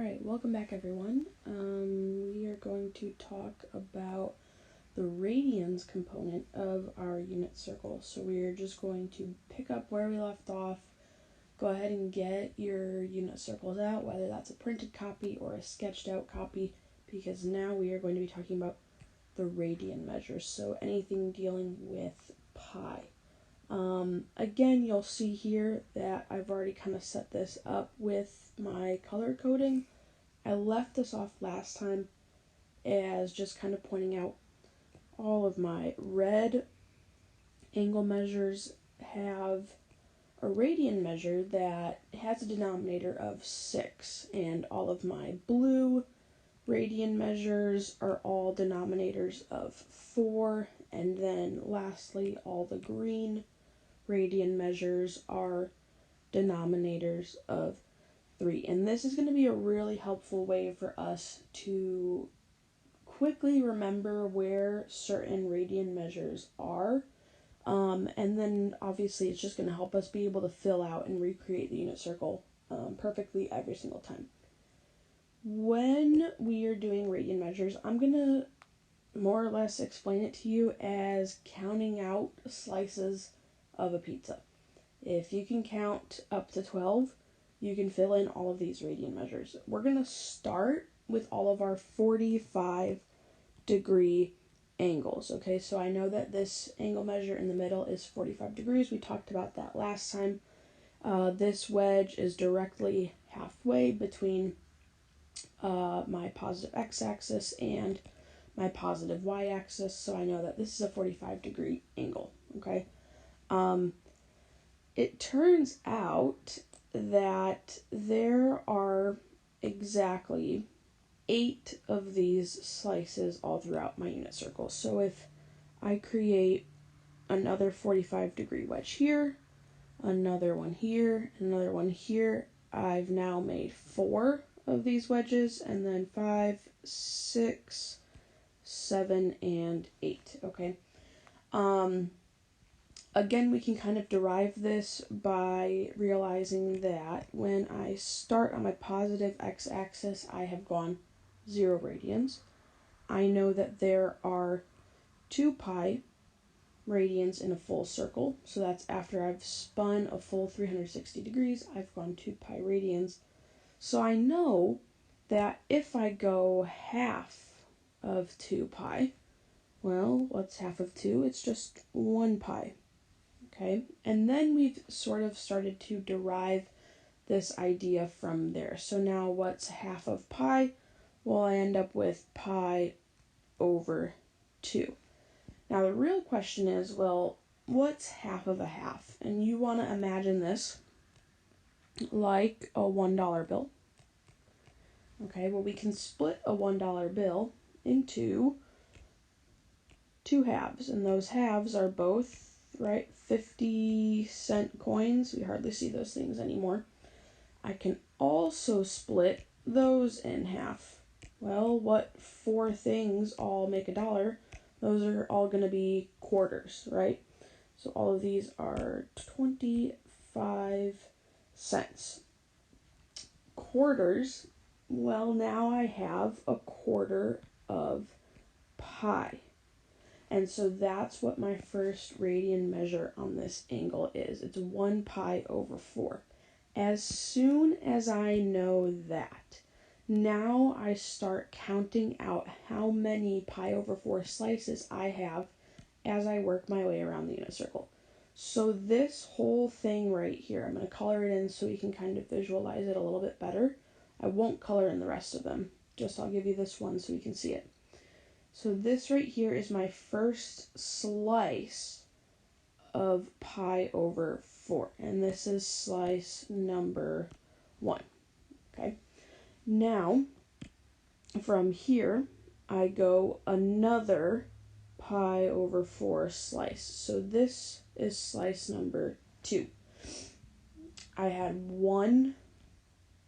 Alright, welcome back everyone. We are going to talk about the radians component of our unit circle. So we are just going to pick up where we left off, go ahead and get your unit circles out, whether that's a printed copy or a sketched out copy, because now we are going to be talking about the radian measure, so anything dealing with pi. Again, you'll see here that I've already kind of set this up with my color coding. I left this off last time as just kind of pointing out all of my red angle measures have a radian measure that has a denominator of 6, and all of my blue radian measures are all denominators of 4, and then lastly all the green radian measures are denominators of 3. And this is going to be a really helpful way for us to quickly remember where certain radian measures are. And then obviously it's just going to help us be able to fill out and recreate the unit circle perfectly every single time. When we are doing radian measures, I'm going to more or less explain it to you as counting out slices of a pizza. If you can count up to 12, you can fill in all of these radian measures. We're going to start with all of our 45-degree angles. Okay, so I know that this angle measure in the middle is 45 degrees. We talked about that last time. This wedge is directly halfway between my positive x-axis and my positive y-axis, so I know that this is a 45-degree angle. Okay. It turns out that there are exactly 8 of these slices all throughout my unit circle. So if I create another 45-degree wedge here, another one here, another one here, I've now made 4 of these wedges, and then 5, 6, 7, and 8. Okay. Again, we can kind of derive this by realizing that when I start on my positive x-axis, I have gone 0 radians. I know that there are 2 pi radians in a full circle, so that's after I've spun a full 360 degrees, I've gone 2 pi radians. So I know that if I go half of 2 pi, well, what's half of 2? It's just 1 pi. Okay, and then we've sort of started to derive this idea from there. So now what's half of pi? Well, I end up with pi over 2. Now the real question is, well, what's half of a half? And you want to imagine this like a $1 bill. Okay, well, we can split a $1 bill into 2 halves, and those halves are both, right, 50-cent coins. We hardly see those things anymore. I can also split those in half. Well, what 4 things all make a dollar? Those are all going to be quarters, right? So all of these are 25 cents. Quarters, well, now I have a quarter of pi. And so that's what my first radian measure on this angle is. It's 1 pi over 4. As soon as I know that, now I start counting out how many pi over 4 slices I have as I work my way around the unit circle. So this whole thing right here, I'm going to color it in so you can kind of visualize it a little bit better. I won't color in the rest of them, just I'll give you this one so you can see it. So this right here is my first slice of pi over 4. And this is slice number 1. Okay. Now, from here, I go another pi over 4 slice. So this is slice number 2. I had 1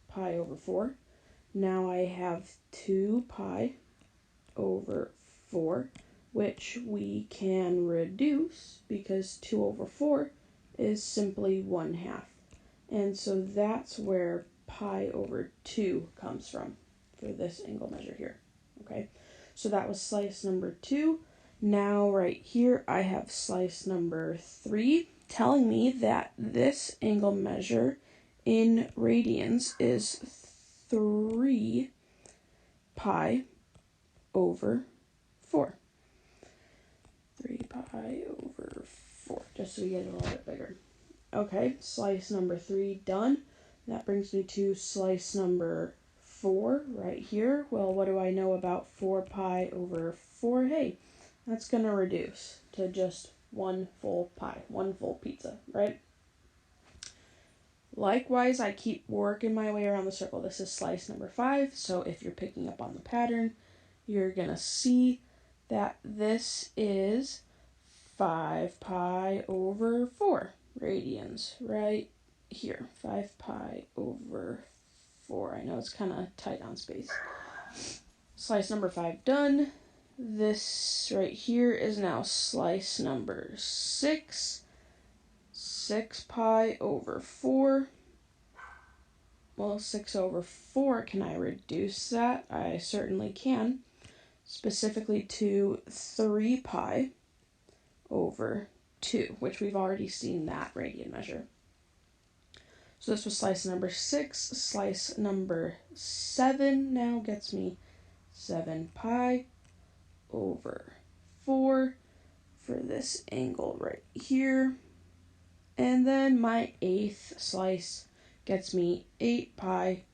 pi over 4. Now I have 2 pi over 4, which we can reduce because 2 over 4 is simply 1/2. And so that's where pi over 2 comes from for this angle measure here. Okay, so that was slice number 2. Now right here I have slice number 3 telling me that this angle measure in radians is 3 pi over 4. 3 pi over 4, just so we get it a little bit bigger. Okay, slice number 3 done. That brings me to slice number 4 right here. Well, what do I know about 4 pi over 4? Hey, that's going to reduce to just one full pie, one full pizza, right? Likewise, I keep working my way around the circle. This is slice number 5, so if you're picking up on the pattern, you're going to see that this is 5 pi over 4 radians right here. 5 pi over 4. I know it's kind of tight on space. Slice number 5 done. This right here is now slice number 6. 6 pi over 4. Well, 6 over 4, can I reduce that? I certainly can. Specifically to 3 pi over 2, which we've already seen that radian measure. So this was slice number 6. Slice number 7 now gets me 7 pi over 4 for this angle right here. And then my 8th slice gets me 8 pi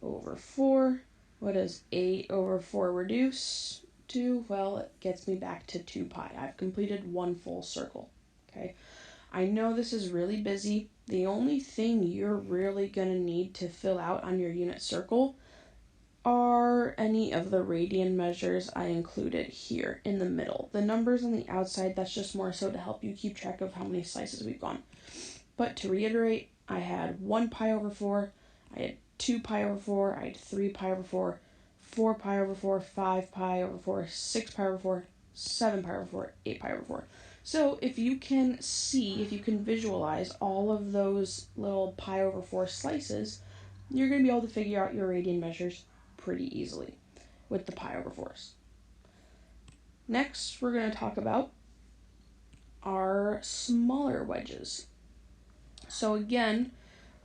over 4. What does 8 over 4 reduce to? Well, it gets me back to 2 pi. I've completed one full circle. Okay, I know this is really busy. The only thing you're really going to need to fill out on your unit circle are any of the radian measures I included here in the middle. The numbers on the outside, that's just more so to help you keep track of how many slices we've gone. But to reiterate, I had 1 pi over 4, I had 2 pi over 4, I had 3 pi over 4, 4 pi over 4, 5 pi over 4, 6 pi over 4, 7 pi over 4, 8 pi over 4. So if you can see, if you can visualize all of those little pi over 4 slices, you're going to be able to figure out your radian measures pretty easily with the pi over 4s. Next, we're going to talk about our smaller wedges. So again,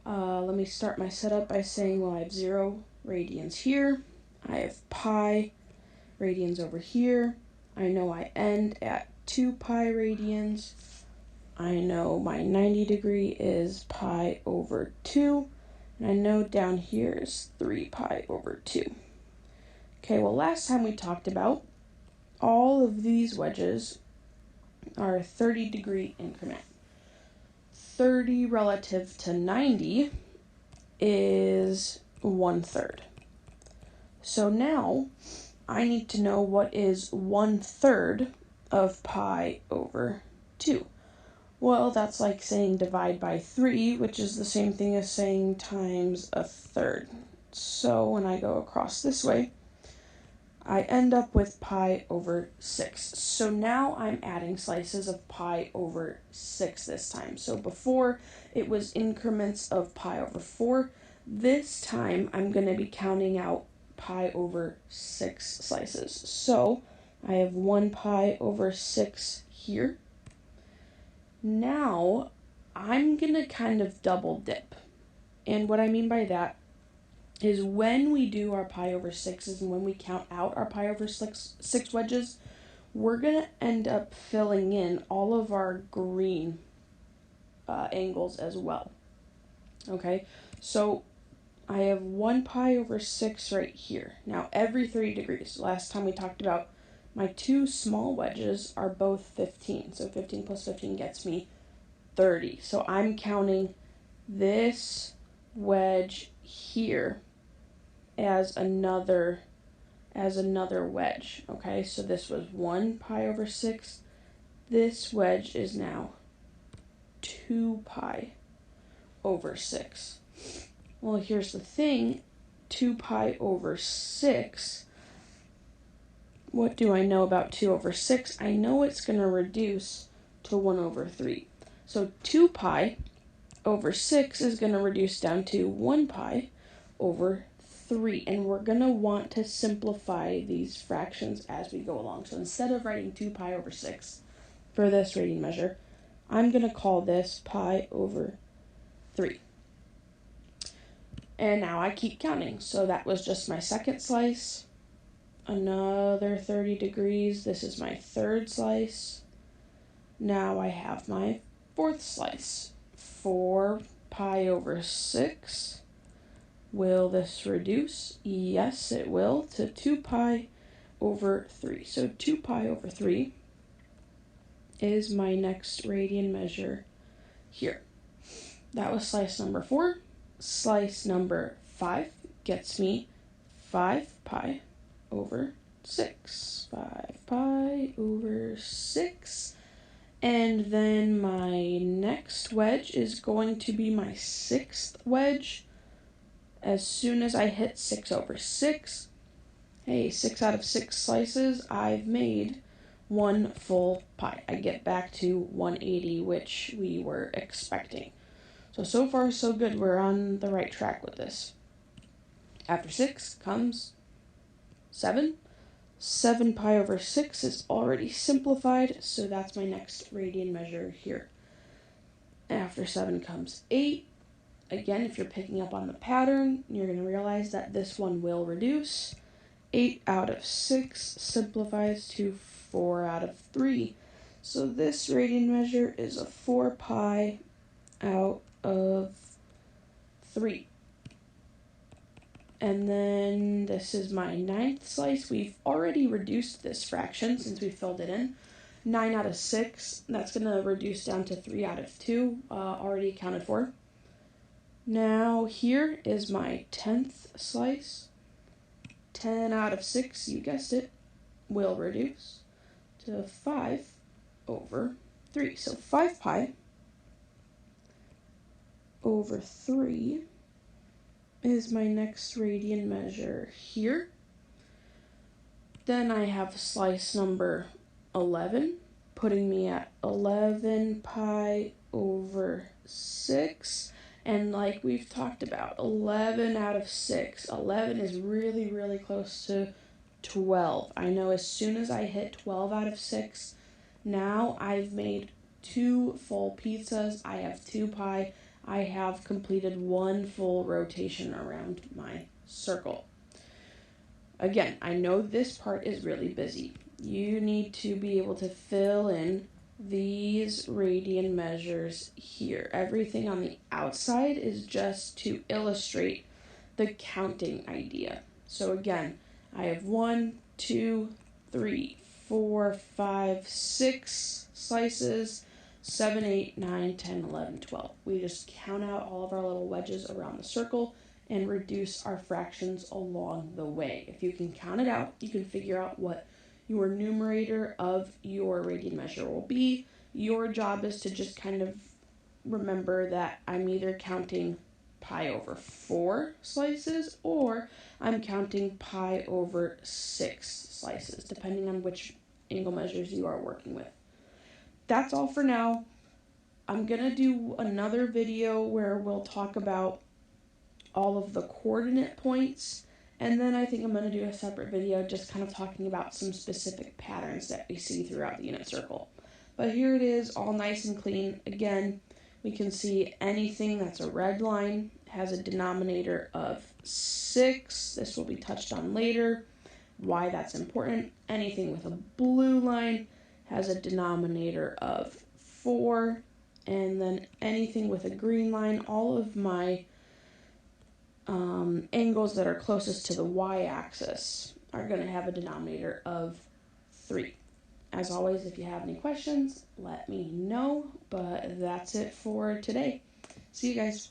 let me start my setup by saying, well, I have 0 radians here. I have pi radians over here. I know I end at 2 pi radians. I know my 90 degree is pi over 2. And I know down here is 3 pi over 2. Okay, well, last time we talked about all of these wedges are a 30 degree increment. 30 relative to 90 is 1/3. So now I need to know what is 1/3 of pi over 2. Well, that's like saying divide by 3, which is the same thing as saying times 1/3. So when I go across this way, I end up with pi over 6. So now I'm adding slices of pi over 6 this time. So before it was increments of pi over 4. This time I'm going to be counting out pi over 6 slices. So I have 1 pi over 6 here. Now I'm going to kind of double dip. And what I mean by that is when we do our pi over 6s and when we count out our pi over 6 wedges, we're going to end up filling in all of our green angles as well. Okay, so I have 1 pi over 6 right here. Now every 30 degrees. Last time we talked about my 2 small wedges are both 15. So 15 plus 15 gets me 30. So I'm counting this wedge here as another wedge. Okay, so this was 1 pi over 6. This wedge is now 2 pi over 6. Well, here's the thing. 2 pi over 6. What do I know about 2 over 6? I know it's going to reduce to 1 over 3. So 2 pi over 6 is going to reduce down to 1 pi. over 3. And we're going to want to simplify these fractions as we go along. So instead of writing 2 pi over 6 for this radian measure, I'm going to call this pi over 3. And now I keep counting. So that was just my second slice. Another 30 degrees. This is my third slice. Now I have my fourth slice. 4 pi over 6. Will this reduce? Yes, it will, to 2 pi over 3. So 2 pi over 3 is my next radian measure here. That was slice number 4. Slice number 5 gets me 5 pi over 6. 5 pi over 6. And then my next wedge is going to be my 6th wedge. As soon as I hit 6 over 6, hey, 6 out of 6 slices, I've made 1 full pi. I get back to 180, which we were expecting. So far so good. We're on the right track with this. After 6 comes 7. 7 pi over 6 is already simplified, so that's my next radian measure here. After 7 comes 8. Again, if you're picking up on the pattern, you're going to realize that this one will reduce. 8 out of 6 simplifies to 4 out of 3. So this radian measure is a 4 pi out of 3. And then this is my 9th slice. We've already reduced this fraction since we filled it in. 9 out of 6. That's going to reduce down to 3 out of 2, already accounted for. Now here is my 10th slice. 10 out of 6, you guessed it, will reduce to 5 over 3. So 5 pi over 3 is my next radian measure here. Then I have slice number 11, putting me at 11 pi over 6. And like we've talked about, 11 out of 6. 11 is really, really close to 12. I know as soon as I hit 12 out of 6, now I've made 2 full pizzas. I have 2 pi. I have completed 1 full rotation around my circle. Again, I know this part is really busy. You need to be able to fill in these radian measures here. Everything on the outside is just to illustrate the counting idea. So again, I have 1, 2, 3, 4, 5, 6 slices, 7, 8, 9, 10, 11, 12. We just count out all of our little wedges around the circle and reduce our fractions along the way. If you can count it out, you can figure out what your numerator of your radian measure will be. Your job is to just kind of remember that I'm either counting pi over 4 slices or I'm counting pi over 6 slices, depending on which angle measures you are working with. That's all for now. I'm going to do another video where we'll talk about all of the coordinate points. And then I think I'm going to do a separate video just kind of talking about some specific patterns that we see throughout the unit circle. But here it is, all nice and clean. Again, we can see anything that's a red line has a denominator of 6. This will be touched on later, why that's important. Anything with a blue line has a denominator of 4. And then anything with a green line, all of my angles that are closest to the y-axis are going to have a denominator of 3. As always, if you have any questions, let me know, but that's it for today. See you guys.